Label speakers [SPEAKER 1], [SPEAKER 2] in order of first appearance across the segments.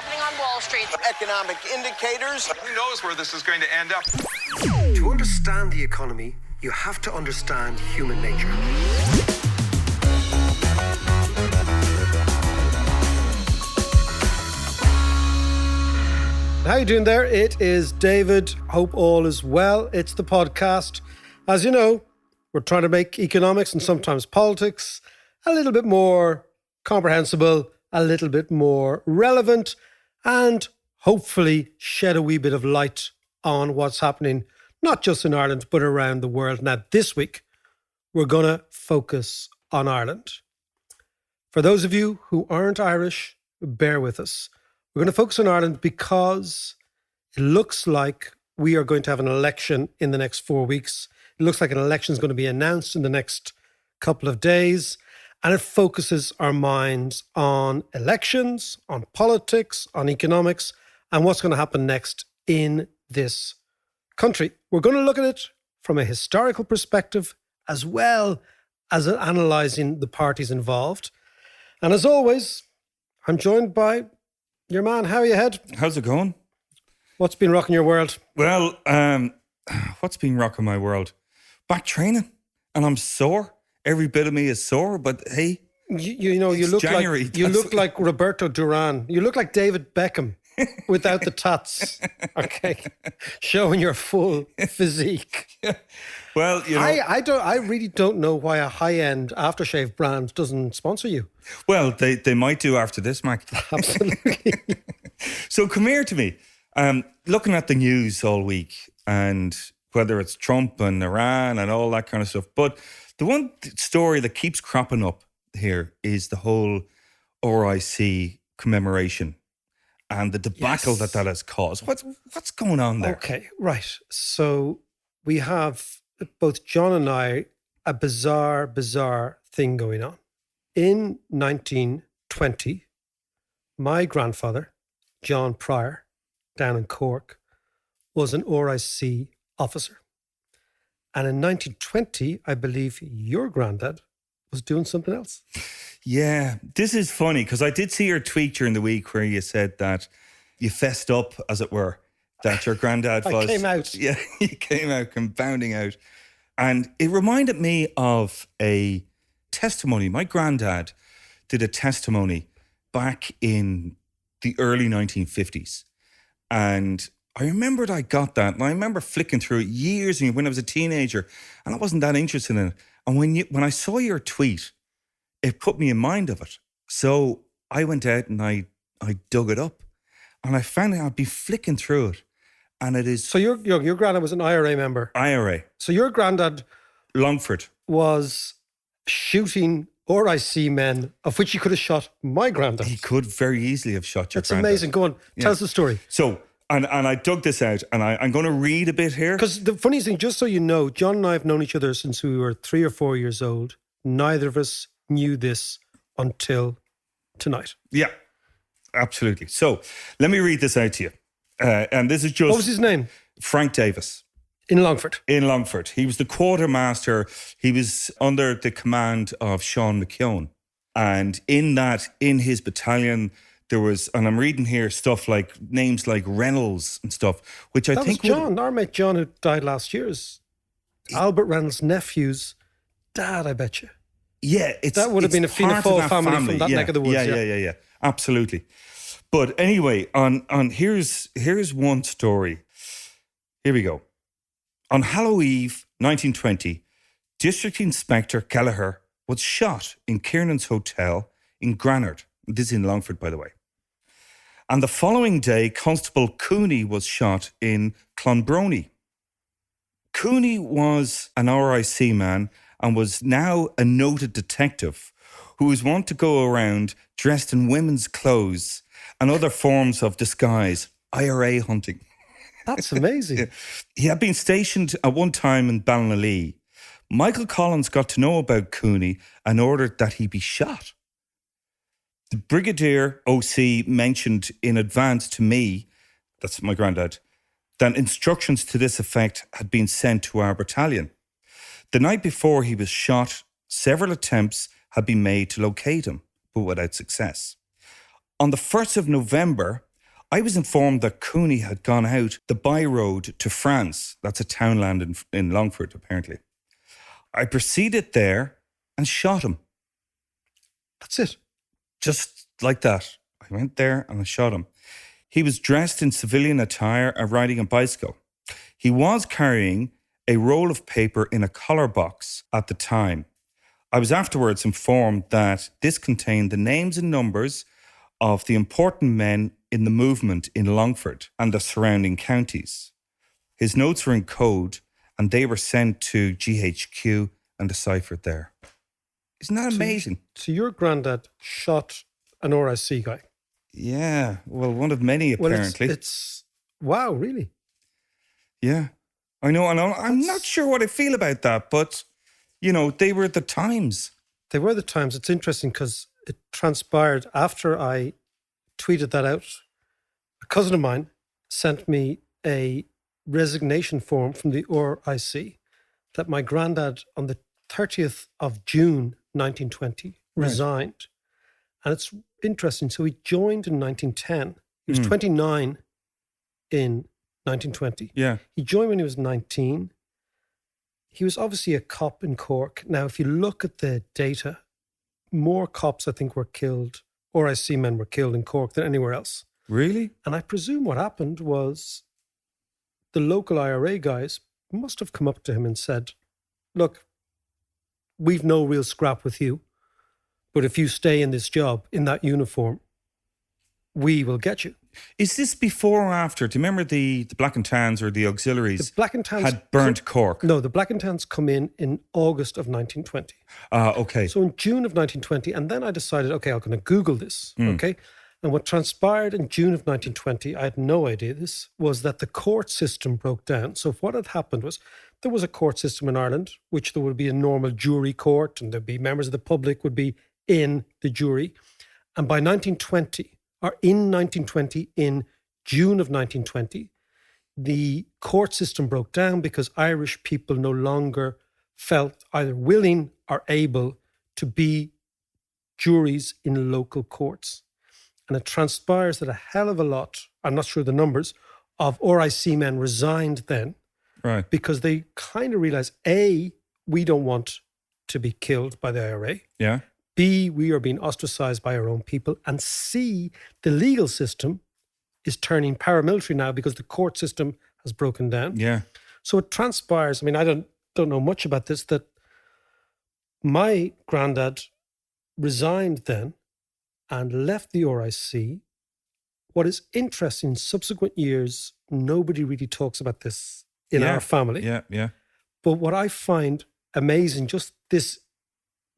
[SPEAKER 1] happening on Wall Street.
[SPEAKER 2] Economic indicators.
[SPEAKER 3] Who knows where this is going to end up?
[SPEAKER 4] To understand the economy, you have to understand human nature.
[SPEAKER 5] How you doing there? It is David. Hope all is well. It's the podcast. As you know, we're trying to make economics and sometimes politics a little bit more comprehensible, a little bit more relevant, and hopefully shed a wee bit of light on what's happening, not just in Ireland, but around the world. Now, this week, we're going to focus on Ireland. For those of you who aren't Irish, bear with us. We're going to focus on Ireland because it looks like we are going to have an election in the next 4 weeks. It looks like an election is going to be announced in the next couple of days. And it focuses our minds on elections, on politics, on economics, and what's going to happen next in this country. We're going to look at it from a historical perspective as well as analysing the parties involved. And as always, I'm joined by your man. How are you, Head?
[SPEAKER 6] How's it going?
[SPEAKER 5] What's been rocking your world?
[SPEAKER 6] Well, what's been rocking my world? Back training, and I'm sore. Every bit of me is sore, but hey,
[SPEAKER 5] you look
[SPEAKER 6] January,
[SPEAKER 5] like you look like Roberto Duran. You look like David Beckham without the tats. Okay, showing your full physique.
[SPEAKER 6] Well, you know,
[SPEAKER 5] I really don't know why a high-end aftershave brand doesn't sponsor you.
[SPEAKER 6] Well, they might do after this, Mac.
[SPEAKER 5] Absolutely.
[SPEAKER 6] So come here to me. Looking at the news all week, and whether it's Trump and Iran and all that kind of stuff. But the one story that keeps cropping up here is the whole RIC commemoration and the debacle that has caused. What's going on there?
[SPEAKER 5] Okay, right. So we have, both John and I, a bizarre thing going on. In 1920, my grandfather, John Pryor, down in Cork, was an RIC officer. And in 1920, I believe your granddad was doing something else.
[SPEAKER 6] Yeah, this is funny because I did see your tweet during the week where you said that you fessed up, as it were, that your granddad was...
[SPEAKER 5] I came out.
[SPEAKER 6] Yeah, you came out, compounding out. And it reminded me of a testimony. My granddad did a testimony back in the early 1950s. And I remembered I got that, and I remember flicking through it years ago when I was a teenager, and I wasn't that interested in it. And when I saw your tweet, it put me in mind of it. So I went out and I dug it up, and I found out I'd be flicking through it, and it is.
[SPEAKER 5] So your granddad was an IRA member.
[SPEAKER 6] IRA.
[SPEAKER 5] So your granddad
[SPEAKER 6] Longford
[SPEAKER 5] was shooting RIC men, of which he could have shot my granddad.
[SPEAKER 6] He could very easily have shot your granddad.
[SPEAKER 5] That's amazing. Go on, tell us the story.
[SPEAKER 6] So. And I dug this out, and I'm going to read a bit here.
[SPEAKER 5] Because the funny thing, just so you know, John and I have known each other since we were 3 or 4 years old. Neither of us knew this until tonight.
[SPEAKER 6] Yeah, absolutely. So let me read this out to you. And this is just...
[SPEAKER 5] What was his name?
[SPEAKER 6] Frank Davis.
[SPEAKER 5] In Longford.
[SPEAKER 6] In Longford. He was the quartermaster. He was under the command of Sean McKeown. And in his battalion... There was, and I'm reading here stuff like names like Reynolds and stuff, which I think
[SPEAKER 5] was John, our mate John, who died last year, is Albert Reynolds' nephew's dad, I bet you.
[SPEAKER 6] Yeah,
[SPEAKER 5] that would have been a Fianna Fáil family from that neck of the woods.
[SPEAKER 6] Yeah, absolutely. But anyway, on here's one story. Here we go. On Halloween Eve, 1920, District Inspector Kelleher was shot in Kiernan's Hotel in Granard. This is in Longford, by the way. And the following day, Constable Cooney was shot in Clonbrony. Cooney was an RIC man and was now a noted detective who was wont to go around dressed in women's clothes and other forms of disguise, IRA hunting.
[SPEAKER 5] That's amazing.
[SPEAKER 6] Yeah. He had been stationed at one time in Ballinallee. Michael Collins got to know about Cooney and ordered that he be shot. The Brigadier OC mentioned in advance to me, that's my granddad, that instructions to this effect had been sent to our battalion. The night before he was shot, several attempts had been made to locate him, but without success. On the 1st of November, I was informed that Cooney had gone out the by road to France. That's a townland in Longford, apparently. I proceeded there and shot him.
[SPEAKER 5] That's it.
[SPEAKER 6] Just like that. I went there and I shot him. He was dressed in civilian attire and riding a bicycle. He was carrying a roll of paper in a collar box at the time. I was afterwards informed that this contained the names and numbers of the important men in the movement in Longford and the surrounding counties. His notes were in code and they were sent to GHQ and deciphered there. Isn't that amazing?
[SPEAKER 5] So your granddad shot an RIC guy?
[SPEAKER 6] Yeah, well, one of many apparently.
[SPEAKER 5] Well, it's wow, really?
[SPEAKER 6] Yeah, I know. And I'm not sure what I feel about that, but, you know, they were the times.
[SPEAKER 5] They were the times. It's interesting because it transpired after I tweeted that out. A cousin of mine sent me a resignation form from the RIC that my granddad on the 30th of June 1920 resigned. And it's interesting. So he joined in 1910. He was 29 in 1920.
[SPEAKER 6] Yeah.
[SPEAKER 5] He joined when he was 19. He was obviously a cop in Cork. Now, if you look at the data, more cops, I think, were killed, RIC men were killed in Cork than anywhere else.
[SPEAKER 6] Really?
[SPEAKER 5] And I presume what happened was the local IRA guys must have come up to him and said, look, we've no real scrap with you, but if you stay in this job, in that uniform, we will get you.
[SPEAKER 6] Is this before or after? Do you remember the Black and Tans or the auxiliaries
[SPEAKER 5] The Black and Tans
[SPEAKER 6] had burnt Cork?
[SPEAKER 5] No, the Black and Tans come in August of 1920.
[SPEAKER 6] Okay.
[SPEAKER 5] So in June of 1920, and then I decided, okay, I'm going to Google this, okay? And what transpired in June of 1920, I had no idea this, was that the court system broke down. So what had happened was there was a court system in Ireland, which there would be a normal jury court and there'd be members of the public would be in the jury. And by 1920, or in 1920, in June of 1920, the court system broke down because Irish people no longer felt either willing or able to be juries in local courts. And it transpires that a hell of a lot, I'm not sure the numbers, of RIC men resigned then.
[SPEAKER 6] Right.
[SPEAKER 5] Because they kind of realised, A, we don't want to be killed by the IRA.
[SPEAKER 6] Yeah.
[SPEAKER 5] B, we are being ostracised by our own people. And C, the legal system is turning paramilitary now because the court system has broken down.
[SPEAKER 6] Yeah.
[SPEAKER 5] So it transpires, I mean, I don't know much about this, that my granddad resigned then and left the RIC. What is interesting, in subsequent years, nobody really talks about this in our family.
[SPEAKER 6] Yeah, yeah.
[SPEAKER 5] But what I find amazing, just this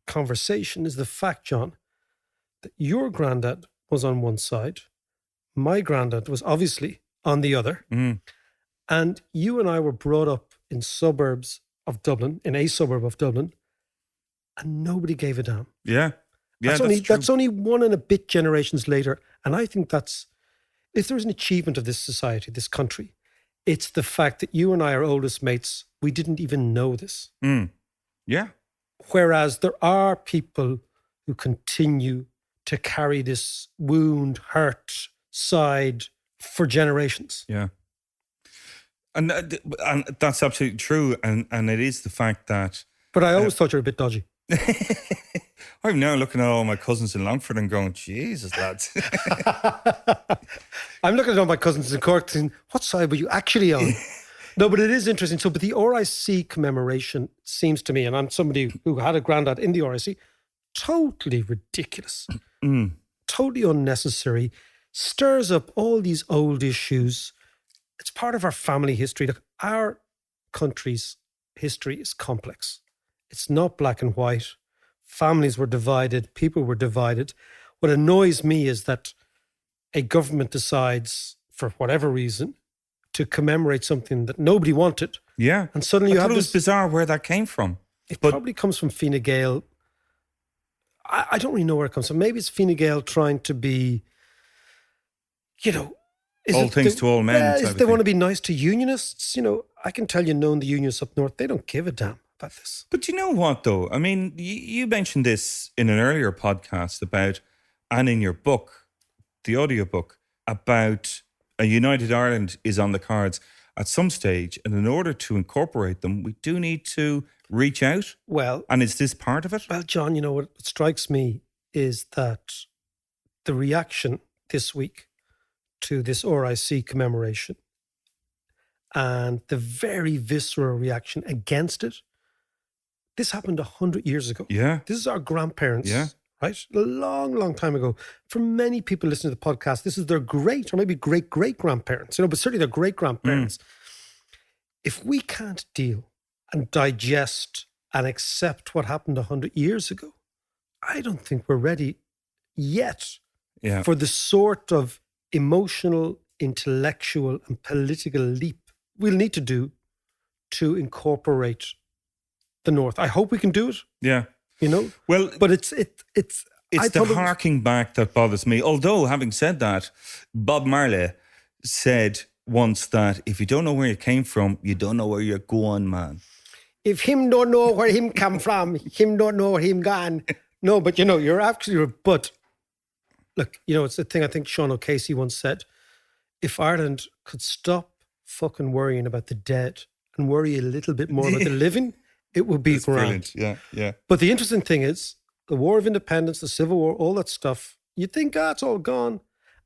[SPEAKER 5] conversation, is the fact, John, that your granddad was on one side, my granddad was obviously on the other, and you and I were brought up in suburbs of Dublin, in a suburb of Dublin, and nobody gave a damn.
[SPEAKER 6] Yeah. Yeah,
[SPEAKER 5] that's only one and a bit generations later. And I think that's, if there's an achievement of this society, this country, it's the fact that you and I are oldest mates. We didn't even know this.
[SPEAKER 6] Yeah.
[SPEAKER 5] Whereas there are people who continue to carry this wound, hurt, side for generations.
[SPEAKER 6] Yeah. And that's absolutely true. And it is the fact that...
[SPEAKER 5] But I always thought you were a bit dodgy.
[SPEAKER 6] I'm now looking at all my cousins in Longford and going, Jesus, lads.
[SPEAKER 5] I'm looking at all my cousins in Cork saying, what side were you actually on? No, but it is interesting. So, but the RIC commemoration seems to me, and I'm somebody who had a granddad in the RIC, totally ridiculous, totally unnecessary, stirs up all these old issues. It's part of our family history. Look, our country's history is complex. It's not black and white. Families were divided. People were divided. What annoys me is that a government decides, for whatever reason, to commemorate something that nobody wanted.
[SPEAKER 6] Yeah.
[SPEAKER 5] And suddenly you have
[SPEAKER 6] it was
[SPEAKER 5] this...
[SPEAKER 6] bizarre where that came from.
[SPEAKER 5] It probably comes from Fine Gael. I don't really know where it comes from. Maybe it's Fine Gael trying to be, you know...
[SPEAKER 6] All things to all men.
[SPEAKER 5] They want to be nice to unionists. You know, I can tell you, knowing the unionists up north, they don't give a damn about this.
[SPEAKER 6] But you know what, though? I mean, you mentioned this in an earlier podcast about, and in your book, the audiobook, about a United Ireland is on the cards at some stage. And in order to incorporate them, we do need to reach out.
[SPEAKER 5] Well,
[SPEAKER 6] And is this part of it?
[SPEAKER 5] well, John, you know what strikes me is that the reaction this week to this RIC commemoration and the very visceral reaction against it, this happened 100 years ago.
[SPEAKER 6] Yeah.
[SPEAKER 5] This is our grandparents,
[SPEAKER 6] Yeah.
[SPEAKER 5] right? A long, long time ago. For many people listening to the podcast, this is their great or maybe great-great-grandparents, but certainly their great-grandparents. If we can't deal and digest and accept what happened 100 years ago, I don't think we're ready yet
[SPEAKER 6] Yeah.
[SPEAKER 5] for the sort of emotional, intellectual, and political leap we'll need to do to incorporate the North. I hope we can do it,
[SPEAKER 6] Yeah.
[SPEAKER 5] you know.
[SPEAKER 6] Well,
[SPEAKER 5] But it's
[SPEAKER 6] it's
[SPEAKER 5] I
[SPEAKER 6] the
[SPEAKER 5] thought it was-
[SPEAKER 6] harking back that bothers me. Although, having said that, Bob Marley said once that if you don't know where you came from, you don't know where you're going, man.
[SPEAKER 5] if him don't know where him come from, him don't know where him gone. No, but you know, you're absolutely. But look, you know, it's the thing I think Sean O'Casey once said: if Ireland could stop fucking worrying about the dead and worry a little bit more about the living, it would be
[SPEAKER 6] It's
[SPEAKER 5] grand.
[SPEAKER 6] brilliant. Yeah, yeah.
[SPEAKER 5] But the interesting thing is, the War of Independence, the Civil War, all that stuff. You think, it's all gone,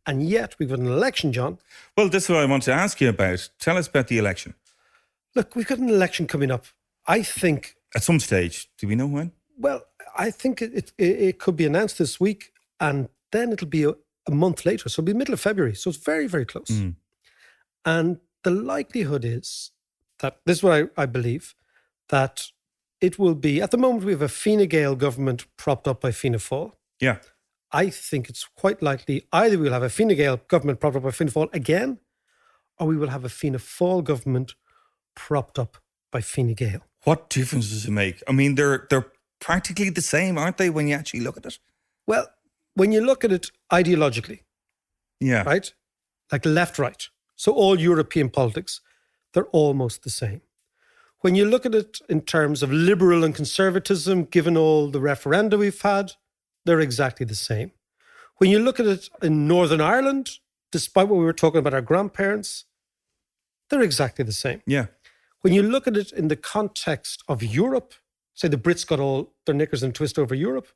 [SPEAKER 5] and yet we've got an election, John.
[SPEAKER 6] Well, that's what I want to ask you about. Tell us about the election.
[SPEAKER 5] Look, we've got an election coming up. I think.
[SPEAKER 6] At some stage, do we know when?
[SPEAKER 5] Well, I think it could be announced this week, and then it'll be a month later. So it'll be middle of February. So it's very, very close. And the likelihood is that, this is what I believe, that it will be, at the moment we have a Fine Gael government propped up by Fianna Fáil.
[SPEAKER 6] Yeah.
[SPEAKER 5] I think it's quite likely either we'll have a Fine Gael government propped up by Fianna Fáil again, or we will have a Fianna Fáil government propped up by Fine Gael.
[SPEAKER 6] What difference does it make? I mean, they're practically the same, aren't they, when you actually look at it?
[SPEAKER 5] Well, when you look at it ideologically,
[SPEAKER 6] Yeah.
[SPEAKER 5] right? Like left-right. So all European politics, they're almost the same. When you look at it in terms of liberal and conservatism, given all the referenda we've had, they're exactly the same. When you look at it in Northern Ireland, despite what we were talking about our grandparents, they're exactly the same.
[SPEAKER 6] Yeah.
[SPEAKER 5] When you look at it in the context of Europe, say the Brits got all their knickers in a twist over Europe,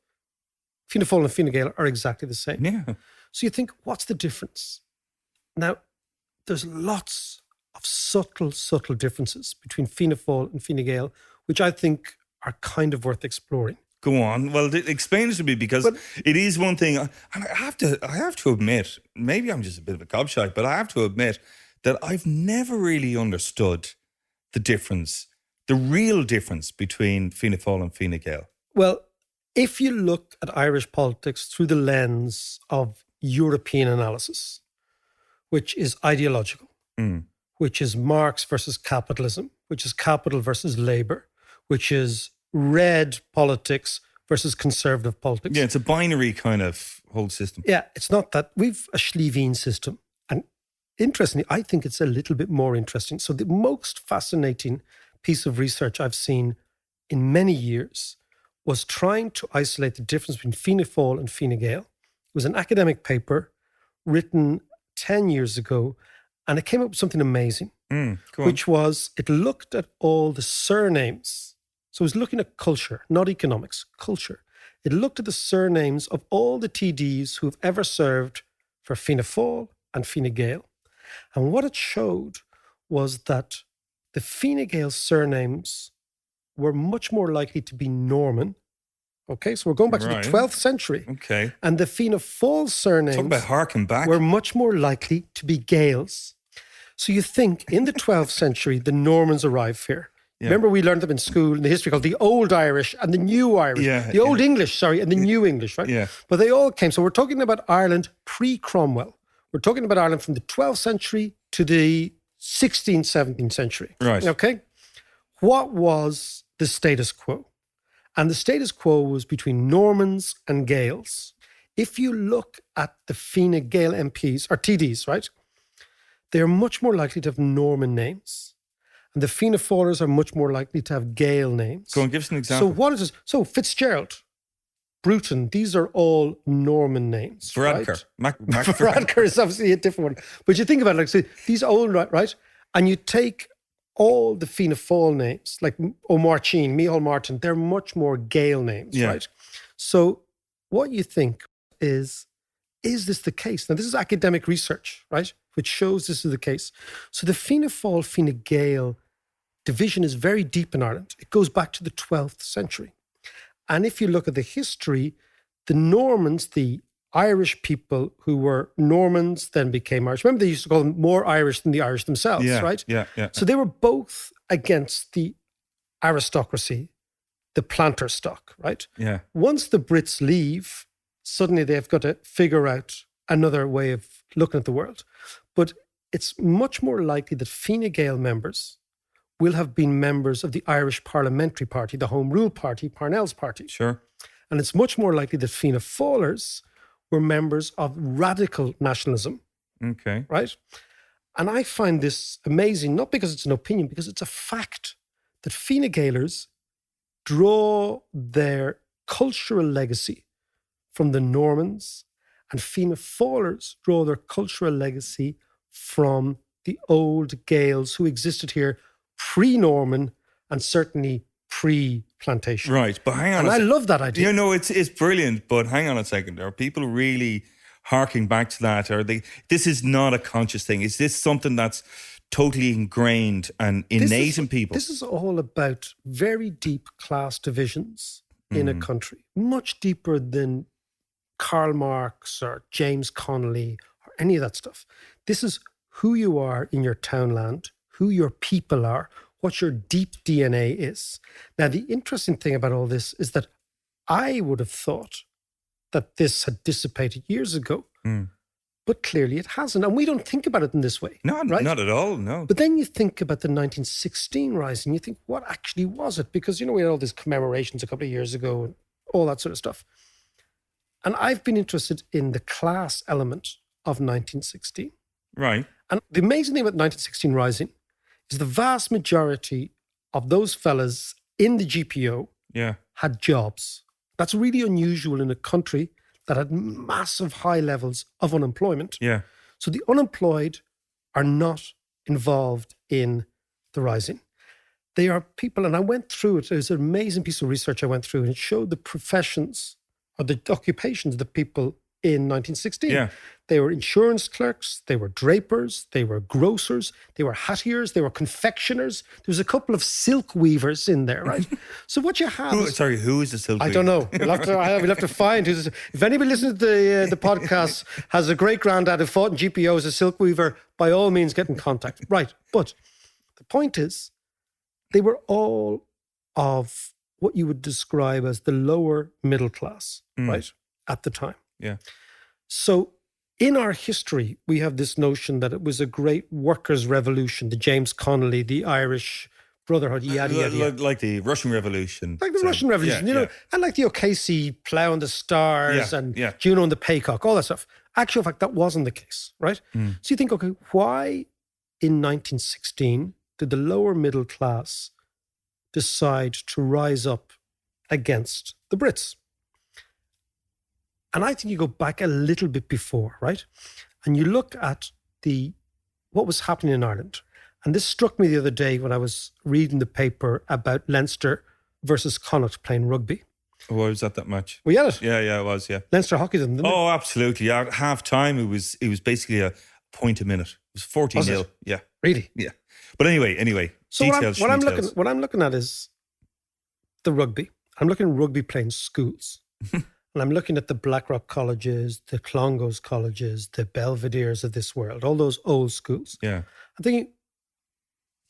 [SPEAKER 5] Fianna Fáil and Fine Gael are exactly the same.
[SPEAKER 6] Yeah.
[SPEAKER 5] So you think, what's the difference? Now, there's lots of subtle differences between Fianna Fáil and Fine Gael, which I think are kind of worth exploring.
[SPEAKER 6] Go on. Well, explain it to me, because it is one thing, and I have to admit, maybe I'm just a bit of a gobshite, but I have to admit that I've never really understood the difference, the real difference between Fianna Fáil and Fine Gael.
[SPEAKER 5] Well, if you look at Irish politics through the lens of European analysis, which is ideological, which is Marx versus capitalism, which is capital versus labour, which is red politics versus conservative politics.
[SPEAKER 6] Yeah, it's a binary kind of whole system.
[SPEAKER 5] Yeah, it's not that. We've a Schleveen system. And interestingly, I think it's a little bit more interesting. So the most fascinating piece of research I've seen in many years was trying to isolate the difference between Fianna Fáil and Fine Gael. It was an academic paper written 10 years ago, and it came up with something amazing, which was it looked at all the surnames. So it was looking at culture, not economics, culture. It looked at the surnames of all the TDs who've ever served for Fianna Fáil and Fine Gael. And what it showed was that the Fine Gael surnames were much more likely to be Norman. Okay, so we're going back to the 12th century.
[SPEAKER 6] Okay.
[SPEAKER 5] And the Fianna Fáil surnames
[SPEAKER 6] Talk about harking back.
[SPEAKER 5] were much more likely to be Gaels. So you think in the 12th century, the Normans arrive here.
[SPEAKER 6] Yeah.
[SPEAKER 5] Remember, we learned them in school in the history called the Old Irish and the New Irish.
[SPEAKER 6] Yeah,
[SPEAKER 5] the Old English, and the New English, right?
[SPEAKER 6] Yeah.
[SPEAKER 5] But they all came. So we're talking about Ireland pre-Cromwell. We're talking about Ireland from the 12th century to the 16th, 17th century.
[SPEAKER 6] Right.
[SPEAKER 5] Okay. What was the status quo? And the status quo was between Normans and Gaels. If you look at the Fine Gael MPs, or TDs, right? They're much more likely to have Norman names. And the Fianna Fáilers are much more likely to have Gael names.
[SPEAKER 6] Go on, give us an example.
[SPEAKER 5] So what is this? So Fitzgerald, Bruton, these are all Norman names.
[SPEAKER 6] Varadkar.
[SPEAKER 5] Right?
[SPEAKER 6] Varadkar.
[SPEAKER 5] Varadkar is obviously a different one. But you think about it, like, say, these old, right? And you take all the Fianna Fáil names, like O'Martin, Micheál Martin, they're much more Gael names, right? So what you think is this the case? Now, this is academic research, right? Which shows this is the case. So the Fianna Fáil, Fine Gael division is very deep in Ireland. It goes back to the 12th century. And if you look at the history, the Normans, the Irish people who were Normans, then became Irish. Remember, they used to call them more Irish than the Irish themselves, right?
[SPEAKER 6] Yeah.
[SPEAKER 5] So they were both against the aristocracy, the planter stock, right?
[SPEAKER 6] Yeah.
[SPEAKER 5] Once the Brits leave, suddenly they've got to figure out another way of looking at the world. But it's much more likely that Fine Gael members will have been members of the Irish Parliamentary Party, the Home Rule Party, Parnell's party.
[SPEAKER 6] Sure.
[SPEAKER 5] And it's much more likely that Fianna Fáilers were members of radical nationalism.
[SPEAKER 6] Okay.
[SPEAKER 5] Right? And I find this amazing, not because it's an opinion, because it's a fact that Fine Gaelers draw their cultural legacy from the Normans, and Fianna Fáilers draw their cultural legacy from the old Gaels who existed here pre-Norman and certainly pre-plantation.
[SPEAKER 6] Right, but hang on.
[SPEAKER 5] And I love that idea.
[SPEAKER 6] You know, it's brilliant, but hang on a second. Are people really harking back to that? This is not a conscious thing. Is this something that's totally ingrained and innate in people?
[SPEAKER 5] This is all about very deep class divisions in a country, much deeper than Karl Marx or James Connolly or any of that stuff. This is who you are in your townland, who your people are, what your deep DNA is. Now, the interesting thing about all this is that I would have thought that this had dissipated years ago, but clearly it hasn't. And we don't think about it in this way.
[SPEAKER 6] No,
[SPEAKER 5] right?
[SPEAKER 6] Not at all, no.
[SPEAKER 5] But then you think about the 1916 Rising, you think, what actually was it? Because, we had all these commemorations a couple of years ago and all that sort of stuff. And I've been interested in the class element of 1916.
[SPEAKER 6] Right.
[SPEAKER 5] And the amazing thing about 1916 Rising is the vast majority of those fellas in the GPO had jobs. That's really unusual in a country that had massive high levels of unemployment.
[SPEAKER 6] Yeah.
[SPEAKER 5] So the unemployed are not involved in the Rising. They are people, and I went through it. It was an amazing piece of research I went through, and it showed the professions or the occupations of the people in 1916.
[SPEAKER 6] Yeah.
[SPEAKER 5] They were insurance clerks, they were drapers, they were grocers, they were hattiers, they were confectioners. There was a couple of silk weavers in there, right? So what you have
[SPEAKER 6] who is the silk weaver?
[SPEAKER 5] I don't know. We'll have to find who's. If anybody listening to the podcast has a great granddad who fought in GPO as a silk weaver, by all means get in contact. Right. But the point is, they were all of what you would describe as the lower middle class, right? At the time.
[SPEAKER 6] Yeah.
[SPEAKER 5] So in our history, we have this notion that it was a great workers' revolution, the James Connolly, the Irish Brotherhood, yada, yada, yada.
[SPEAKER 6] Like the Russian Revolution.
[SPEAKER 5] Like the Russian Revolution, and like the O'Casey plough and the stars and Juno and the Paycock, all that stuff. Actual fact, that wasn't the case, right? So you think, okay, why in 1916 did the lower middle class decide to rise up against the Brits? And I think you go back a little bit before, right? And you look at what was happening in Ireland. And this struck me the other day when I was reading the paper about Leinster versus Connacht playing rugby.
[SPEAKER 6] Oh, was that match?
[SPEAKER 5] We had it.
[SPEAKER 6] Yeah, it was, yeah.
[SPEAKER 5] Leinster hockey them, didn't
[SPEAKER 6] Oh, absolutely. At half time, it was basically a point a minute. It was 14-0. Yeah.
[SPEAKER 5] Really?
[SPEAKER 6] Yeah. But anyway.
[SPEAKER 5] So
[SPEAKER 6] details,
[SPEAKER 5] what I'm looking at is the rugby. I'm looking at rugby playing schools. And I'm looking at the Blackrock colleges, the Clongowes colleges, the Belvederes of this world, all those old schools.
[SPEAKER 6] Yeah.
[SPEAKER 5] I'm thinking,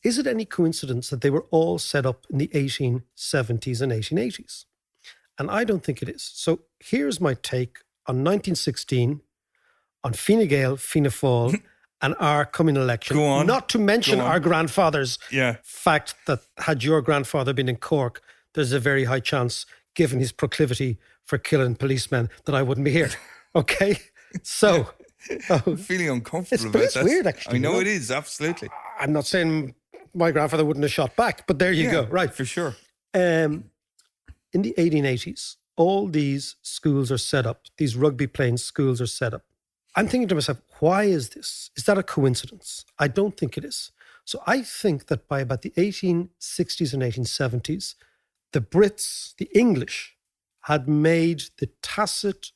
[SPEAKER 5] is it any coincidence that they were all set up in the 1870s and 1880s? And I don't think it is. So here's my take on 1916, on Fine Gael, Fianna Fáil, and our coming election.
[SPEAKER 6] Go on.
[SPEAKER 5] Not to mention our grandfather's fact that had your grandfather been in Cork, there's a very high chance, given his proclivity for killing policemen, that I wouldn't be here. Okay? So...
[SPEAKER 6] I'm feeling uncomfortable about
[SPEAKER 5] it's
[SPEAKER 6] that.
[SPEAKER 5] Weird, actually.
[SPEAKER 6] I know it is, absolutely.
[SPEAKER 5] I'm not saying my grandfather wouldn't have shot back, but there you go. Right.
[SPEAKER 6] For sure.
[SPEAKER 5] In the 1880s, all these schools are set up, these rugby playing schools are set up. I'm thinking to myself, why is this? Is that a coincidence? I don't think it is. So I think that by about the 1860s and 1870s, the Brits, the English, had made the tacit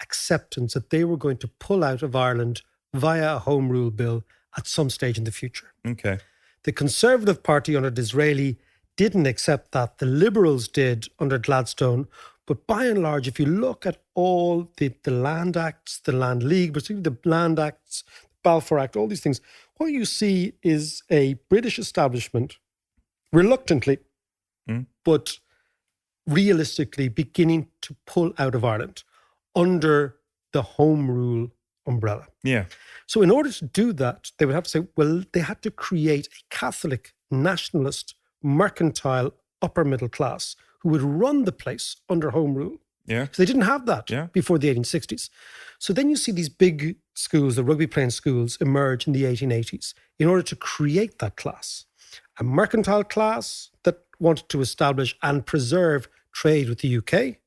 [SPEAKER 5] acceptance that they were going to pull out of Ireland via a Home Rule bill at some stage in the future.
[SPEAKER 6] Okay.
[SPEAKER 5] The Conservative Party under Disraeli didn't accept that. The Liberals did under Gladstone. But by and large, if you look at all the Land Acts, the Land League, particularly the Land Acts, Balfour Act, all these things, what you see is a British establishment, reluctantly, but realistically beginning to pull out of Ireland under the Home Rule umbrella.
[SPEAKER 6] Yeah.
[SPEAKER 5] So in order to do that, they would have to say, well, they had to create a Catholic, nationalist, mercantile, upper middle class who would run the place under Home Rule.
[SPEAKER 6] Yeah.
[SPEAKER 5] So they didn't have that before the 1860s. So then you see these big schools, the rugby playing schools, emerge in the 1880s in order to create that class. A mercantile class that wanted to establish and preserve trade with the UK,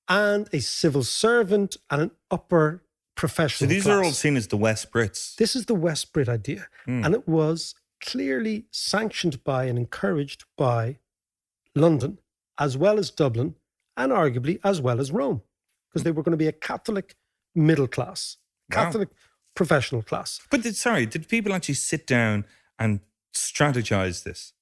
[SPEAKER 5] and a civil servant and an upper professional
[SPEAKER 6] So these
[SPEAKER 5] class.
[SPEAKER 6] are all seen as the West Brits.
[SPEAKER 5] This is the West Brit idea. And it was clearly sanctioned by and encouraged by London, as well as Dublin, and arguably as well as Rome, because they were going to be a Catholic middle class, Catholic professional class.
[SPEAKER 6] But did people actually sit down and strategize this?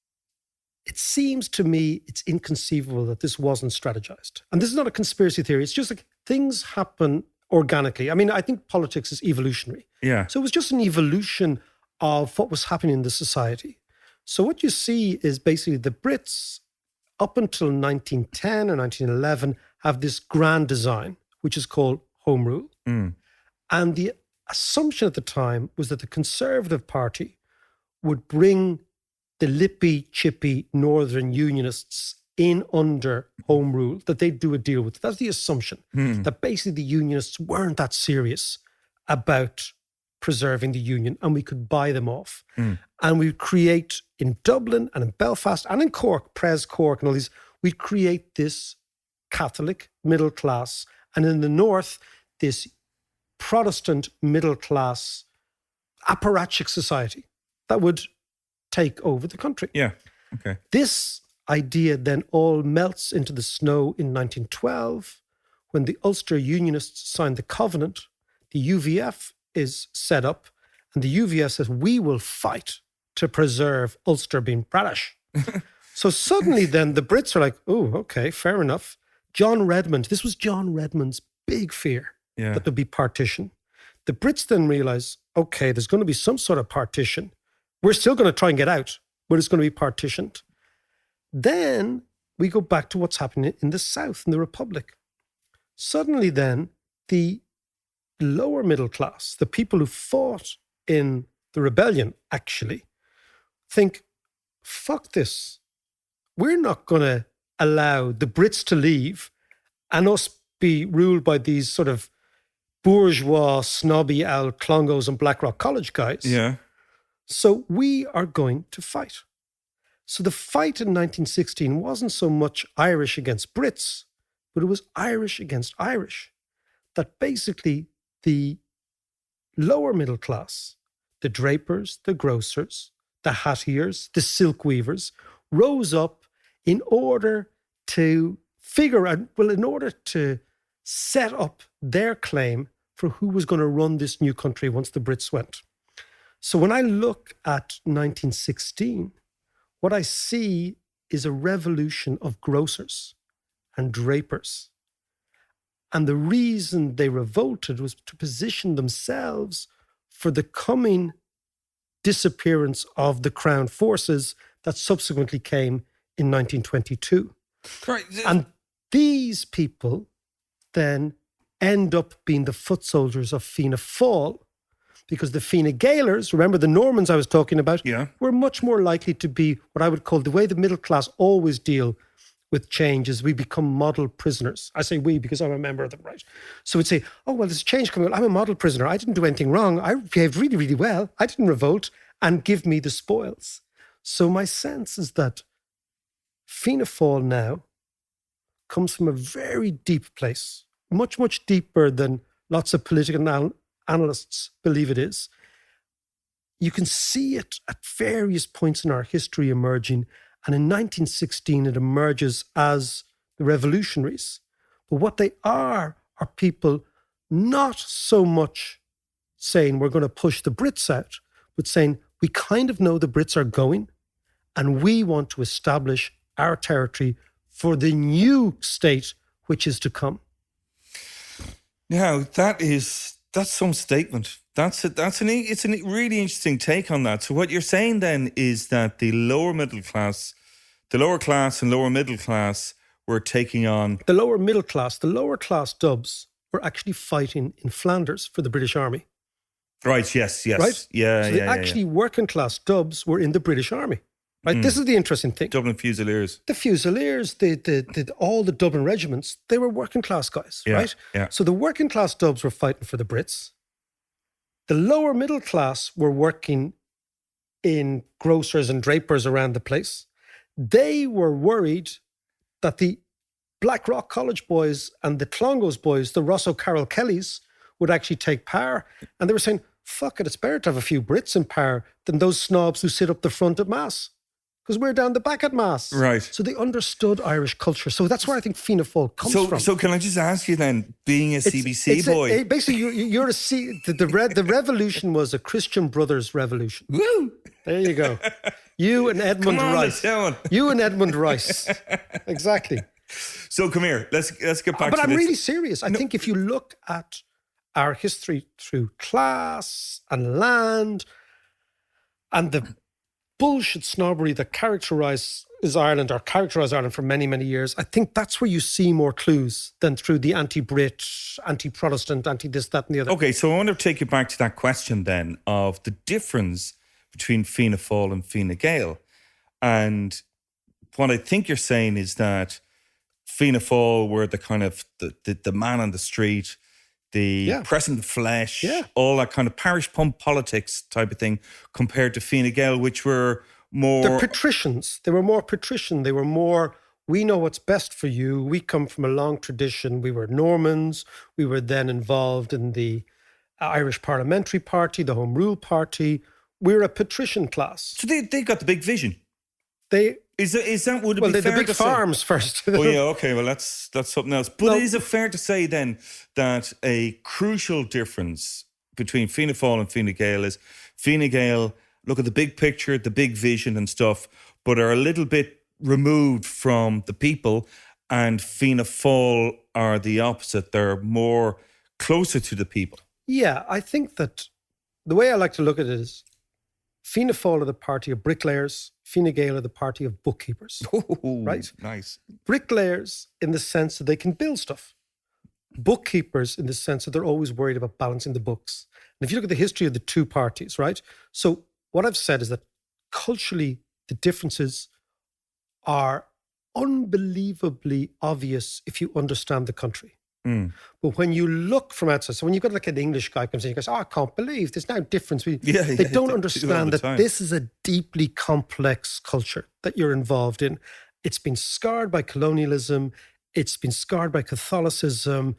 [SPEAKER 5] It seems to me it's inconceivable that this wasn't strategized. And this is not a conspiracy theory. It's just like things happen organically. I mean, I think politics is evolutionary.
[SPEAKER 6] Yeah.
[SPEAKER 5] So it was just an evolution of what was happening in the society. So what you see is basically the Brits, up until 1910 or 1911, have this grand design, which is called Home Rule. And the assumption at the time was that the Conservative Party would bring the lippy, chippy Northern Unionists in under Home Rule, that they'd do a deal with. That's the assumption, that basically the Unionists weren't that serious about preserving the Union and we could buy them off. And we'd create in Dublin and in Belfast and in Cork, Pres Cork and all these, we'd create this Catholic middle class, and in the north, this Protestant middle class apparatchik society that would take over the country.
[SPEAKER 6] Yeah. Okay.
[SPEAKER 5] This idea then all melts into the snow in 1912 when the Ulster Unionists signed the Covenant. The UVF is set up and the UVF says, we will fight to preserve Ulster being British. So suddenly then the Brits are like, oh, okay, fair enough. John Redmond, this was John Redmond's big fear, that there'd be partition. The Brits then realize, okay, there's going to be some sort of partition. We're still going to try and get out, but it's going to be partitioned. Then we go back to what's happening in the South, in the Republic. Suddenly then, the lower middle class, the people who fought in the rebellion, actually, think, fuck this. We're not going to allow the Brits to leave and us be ruled by these sort of bourgeois, snobby owl Clongowes and Blackrock College guys.
[SPEAKER 6] Yeah.
[SPEAKER 5] So we are going to fight. So the fight in 1916 wasn't so much Irish against Brits, but it was Irish against Irish. That basically the lower middle class, the drapers, the grocers, the hattiers, the silk weavers, rose up in order to figure out, well, in order to set up their claim for who was going to run this new country once the Brits went. So when I look at 1916, what I see is a revolution of grocers and drapers. And the reason they revolted was to position themselves for the coming disappearance of the Crown forces that subsequently came in 1922.
[SPEAKER 6] Right.
[SPEAKER 5] And these people then end up being the foot soldiers of Fianna Fáil, because the Fine Gaelers, remember the Normans I was talking about, were much more likely to be what I would call the way the middle class always deal with change is we become model prisoners. I say we because I'm a member of them, right? So we'd say, oh, well, there's a change coming. I'm a model prisoner. I didn't do anything wrong. I behaved really, really well. I didn't revolt, and give me the spoils. So my sense is that Fianna Fáil now comes from a very deep place, much, much deeper than lots of political analysts believe it is. You can see it at various points in our history emerging. And in 1916, it emerges as the revolutionaries. But what they are people not so much saying we're going to push the Brits out, but saying we kind of know the Brits are going and we want to establish our territory for the new state which is to come.
[SPEAKER 6] Now, that's some statement. It's a really interesting take on that. So what you're saying then is that the lower class and lower middle class were taking on...
[SPEAKER 5] The lower class dubs were actually fighting in Flanders for the British Army.
[SPEAKER 6] Right, yes.
[SPEAKER 5] Right?
[SPEAKER 6] Yeah,
[SPEAKER 5] so the working class dubs were in the British Army. Right? This is the interesting thing.
[SPEAKER 6] Dublin Fusiliers.
[SPEAKER 5] The Fusiliers, all the Dublin regiments, they were working class guys, right?
[SPEAKER 6] Yeah.
[SPEAKER 5] So the working class dubs were fighting for the Brits. The lower middle class were working in grocers and drapers around the place. They were worried that the Blackrock College boys and the Clongowes boys, the Ross O'Carroll Kellys, would actually take power. And they were saying, fuck it, it's better to have a few Brits in power than those snobs who sit up the front at Mass. Because we're down the back at Mass.
[SPEAKER 6] Right.
[SPEAKER 5] So they understood Irish culture. So that's where I think Fianna Fáil comes from.
[SPEAKER 6] So can I just ask you then, being a CBC boy...
[SPEAKER 5] basically, the revolution was a Christian Brothers Revolution.
[SPEAKER 6] Woo!
[SPEAKER 5] There you go. You and Edmund Rice. You and Edmund Rice. Exactly.
[SPEAKER 6] So come here, let's get back to this.
[SPEAKER 5] But I'm really serious. I think if you look at our history through class and land and the bullshit snobbery that characterised Ireland for many, many years, I think that's where you see more clues than through the anti-Brit, anti-Protestant, anti-this, that and the other.
[SPEAKER 6] Okay, so I want to take you back to that question then of the difference between Fianna Fáil and Fine Gael. And what I think you're saying is that Fianna Fáil were the kind of the man on the street, the present flesh, all that kind of parish pump politics type of thing, compared to Fine Gael, which were more...
[SPEAKER 5] They're patricians. They were more patrician. They were more, we know what's best for you. We come from a long tradition. We were Normans. We were then involved in the Irish Parliamentary Party, the Home Rule Party. We're a patrician class.
[SPEAKER 6] So they got the big vision. Is that would it be fair
[SPEAKER 5] the big
[SPEAKER 6] to
[SPEAKER 5] farms
[SPEAKER 6] say?
[SPEAKER 5] First.
[SPEAKER 6] Oh yeah, okay. Well, that's something else. But is it fair to say then that a crucial difference between Fianna Fáil and Fine Gael is Fine Gael look at the big picture, the big vision and stuff, but are a little bit removed from the people, and Fianna Fáil are the opposite. They're more closer to the people. Yeah,
[SPEAKER 5] I think that the way I like to look at it is Fianna Fáil are the party of bricklayers, Fine Gael are the party of bookkeepers.
[SPEAKER 6] Ooh,
[SPEAKER 5] right?
[SPEAKER 6] Nice.
[SPEAKER 5] Bricklayers in the sense that they can build stuff. Bookkeepers in the sense that they're always worried about balancing the books. And if you look at the history of the two parties, right? So what I've said is that culturally, the differences are unbelievably obvious if you understand the country.
[SPEAKER 6] Mm.
[SPEAKER 5] But when you look from outside, so when you've got like an English guy comes in, he goes, I can't believe there's no difference. They don't understand that this is a deeply complex culture that you're involved in. It's been scarred by colonialism. It's been scarred by Catholicism.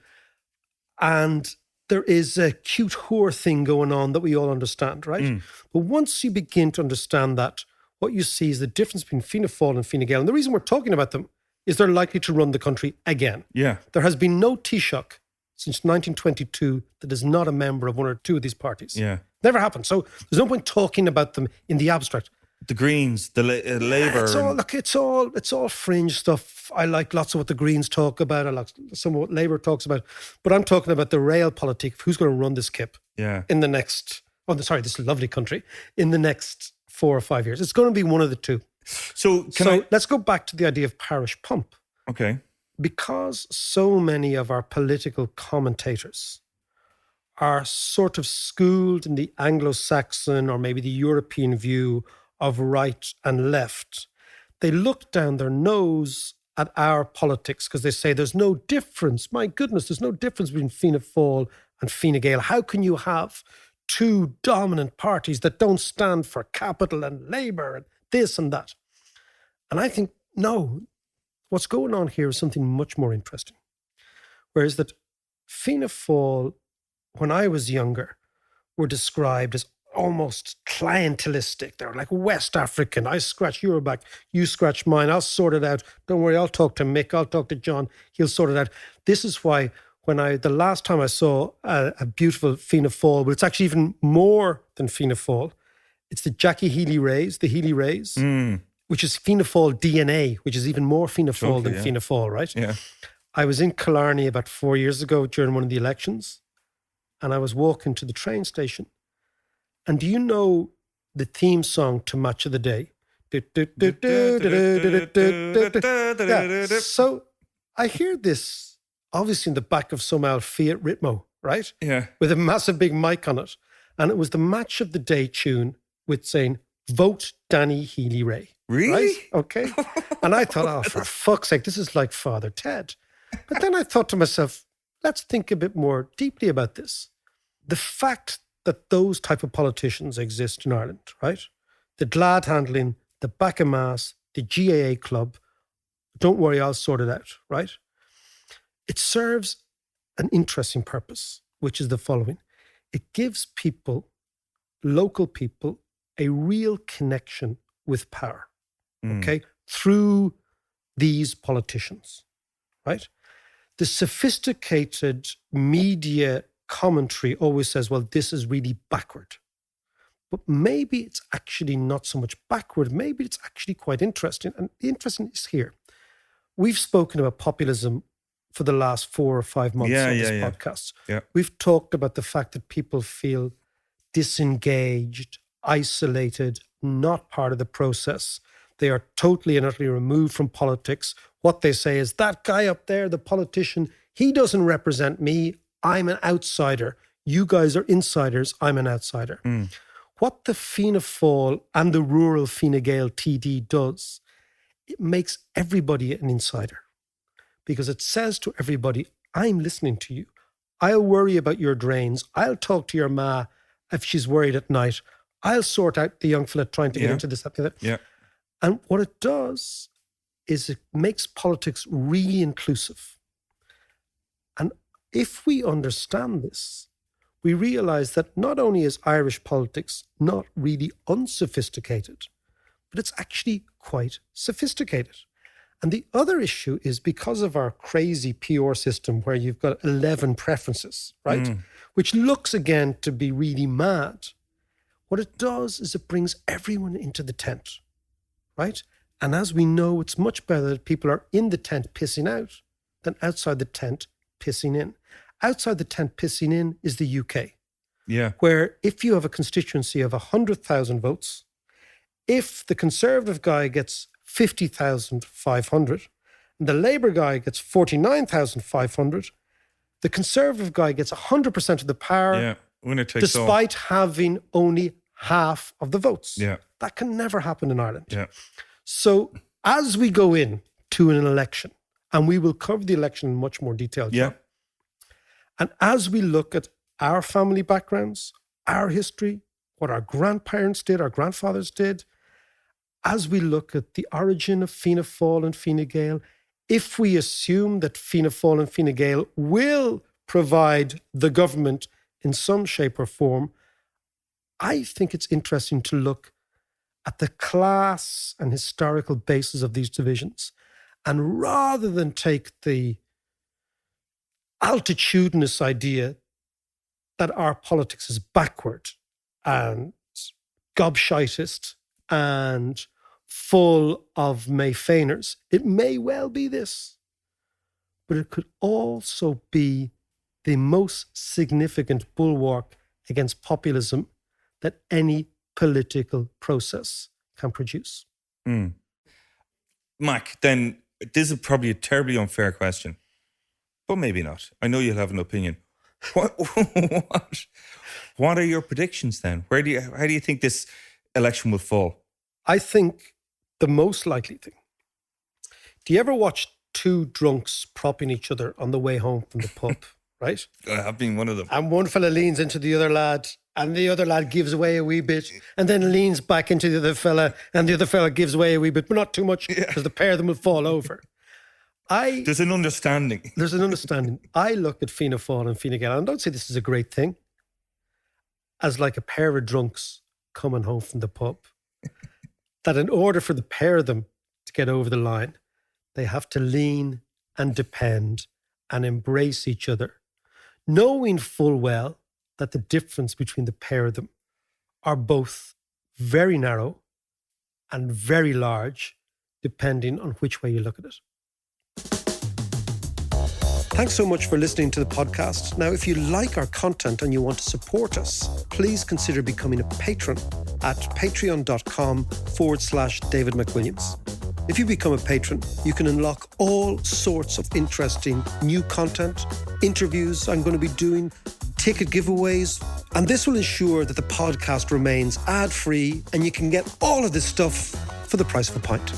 [SPEAKER 5] And there is a cute whore thing going on that we all understand, right? Mm. But once you begin to understand that, what you see is the difference between Fianna Fáil and Fine Gael. And the reason we're talking about them is they're likely to run the country again.
[SPEAKER 6] Yeah.
[SPEAKER 5] There has been no Taoiseach since 1922 that is not a member of one or two of these parties.
[SPEAKER 6] Yeah.
[SPEAKER 5] Never happened. So there's no point talking about them in the abstract.
[SPEAKER 6] The Greens, the Labour.
[SPEAKER 5] It's all fringe stuff. I like lots of what the Greens talk about. I like some of what Labour talks about. But I'm talking about the realpolitik of who's going to run this kip in the next, this lovely country, in the next 4 or 5 years. It's going to be one of the two. So let's go back to the idea of parish pump.
[SPEAKER 6] Okay.
[SPEAKER 5] Because so many of our political commentators are sort of schooled in the Anglo-Saxon or maybe the European view of right and left, they look down their nose at our politics because they say there's no difference. My goodness, there's no difference between Fianna Fáil and Fine Gael. How can you have two dominant parties that don't stand for capital and labour and this and that? And I think, no, what's going on here is something much more interesting. Whereas that Fianna Fáil, when I was younger, were described as almost clientelistic. They're like West African. I scratch your back, you scratch mine. I'll sort it out. Don't worry, I'll talk to Mick. I'll talk to John. He'll sort it out. This is why the last time I saw a beautiful Fianna Fáil, but it's actually even more than Fianna Fáil. It's the Jackie Healy Rays, the Healy Rays, which is Fianna Fáil DNA, which is even more Fianna Fáil than Fianna Fáil, right?
[SPEAKER 6] Yeah.
[SPEAKER 5] I was in Killarney about 4 years ago during one of the elections, and I was walking to the train station. And do you know the theme song to Match of the Day? Yeah. So I hear this, obviously in the back of some old Fiat Ritmo, right?
[SPEAKER 6] Yeah.
[SPEAKER 5] With a massive big mic on it. And it was the Match of the Day tune with saying, vote Danny Healy Ray.
[SPEAKER 6] Really?
[SPEAKER 5] Right? Okay. And I thought, oh, for fuck's sake, this is like Father Ted. But then I thought to myself, let's think a bit more deeply about this. The fact that those type of politicians exist in Ireland, right? The glad handling, the back of mass, the GAA club, don't worry, I'll sort it out, right? It serves an interesting purpose, which is the following. It gives people, local people, a real connection with power, okay? Through these politicians, right? The sophisticated media commentary always says, well, this is really backward. But maybe it's actually not so much backward. Maybe it's actually quite interesting. And the interesting is here. We've spoken about populism for the last 4 or 5 months on this podcast.
[SPEAKER 6] Yeah.
[SPEAKER 5] We've talked about the fact that people feel disengaged, isolated, not part of the process. They are totally and utterly removed from politics. What they say is, that guy up there, the politician, he doesn't represent me. I'm an outsider. You guys are insiders. I'm an outsider. What the Fianna Fáil and the rural Fine Gael TD does, it makes everybody an insider. Because it says to everybody, I'm listening to you. I'll worry about your drains. I'll talk to your ma if she's worried at night. I'll sort out the young fella trying to get into this, that, the other.
[SPEAKER 6] Yeah.
[SPEAKER 5] And what it does is it makes politics really inclusive. And if we understand this, we realize that not only is Irish politics not really unsophisticated, but it's actually quite sophisticated. And the other issue is because of our crazy PR system where you've got 11 preferences, right? Which looks again to be really mad. What it does is it brings everyone into the tent, right? And as we know, it's much better that people are in the tent pissing out than outside the tent pissing in. Outside the tent pissing in is the UK.
[SPEAKER 6] Yeah.
[SPEAKER 5] Where if you have a constituency of 100,000 votes, if the Conservative guy gets 50,500 and the Labour guy gets 49,500, the Conservative guy gets 100% of the power.
[SPEAKER 6] Yeah. Winner takes all.
[SPEAKER 5] Despite having only half of the votes.
[SPEAKER 6] Yeah.
[SPEAKER 5] That can never happen in Ireland.
[SPEAKER 6] Yeah.
[SPEAKER 5] So as we go in to an election, and we will cover the election in much more detail, John, and as we look at our family backgrounds, our history, what our grandparents did, our grandfathers did, as we look at the origin of Fianna Fáil and Fine Gael, if we assume that Fianna Fáil and Fine Gael will provide the government in some shape or form, I think it's interesting to look at the class and historical basis of these divisions. And rather than take the altitudinous idea that our politics is backward and gobshitist and full of Mayfainers, it may well be this, but it could also be the most significant bulwark against populism that any political process can produce.
[SPEAKER 6] Mac, then this is probably a terribly unfair question, but maybe not. I know you'll have an opinion. What are your predictions then? How do you think this election will fall?
[SPEAKER 5] I think the most likely thing. Do you ever watch two drunks propping each other on the way home from the pub, right?
[SPEAKER 6] I have been one of them.
[SPEAKER 5] And one fella leans into the other lad and the other lad gives away a wee bit and then leans back into the other fella and the other fella gives away a wee bit, but not too much because the pair of them will fall over.
[SPEAKER 6] There's an understanding.
[SPEAKER 5] There's an understanding. I look at Fianna Fáil and Fine Gael, and don't say this is a great thing, as like a pair of drunks coming home from the pub. That in order for the pair of them to get over the line, they have to lean and depend and embrace each other, knowing full well that the difference between the pair of them are both very narrow and very large, depending on which way you look at it. Thanks so much for listening to the podcast. Now, if you like our content and you want to support us, please consider becoming a patron at patreon.com/David McWilliams. If you become a patron, you can unlock all sorts of interesting new content, interviews I'm going to be doing, ticket giveaways, and this will ensure that the podcast remains ad-free and you can get all of this stuff for the price of a pint.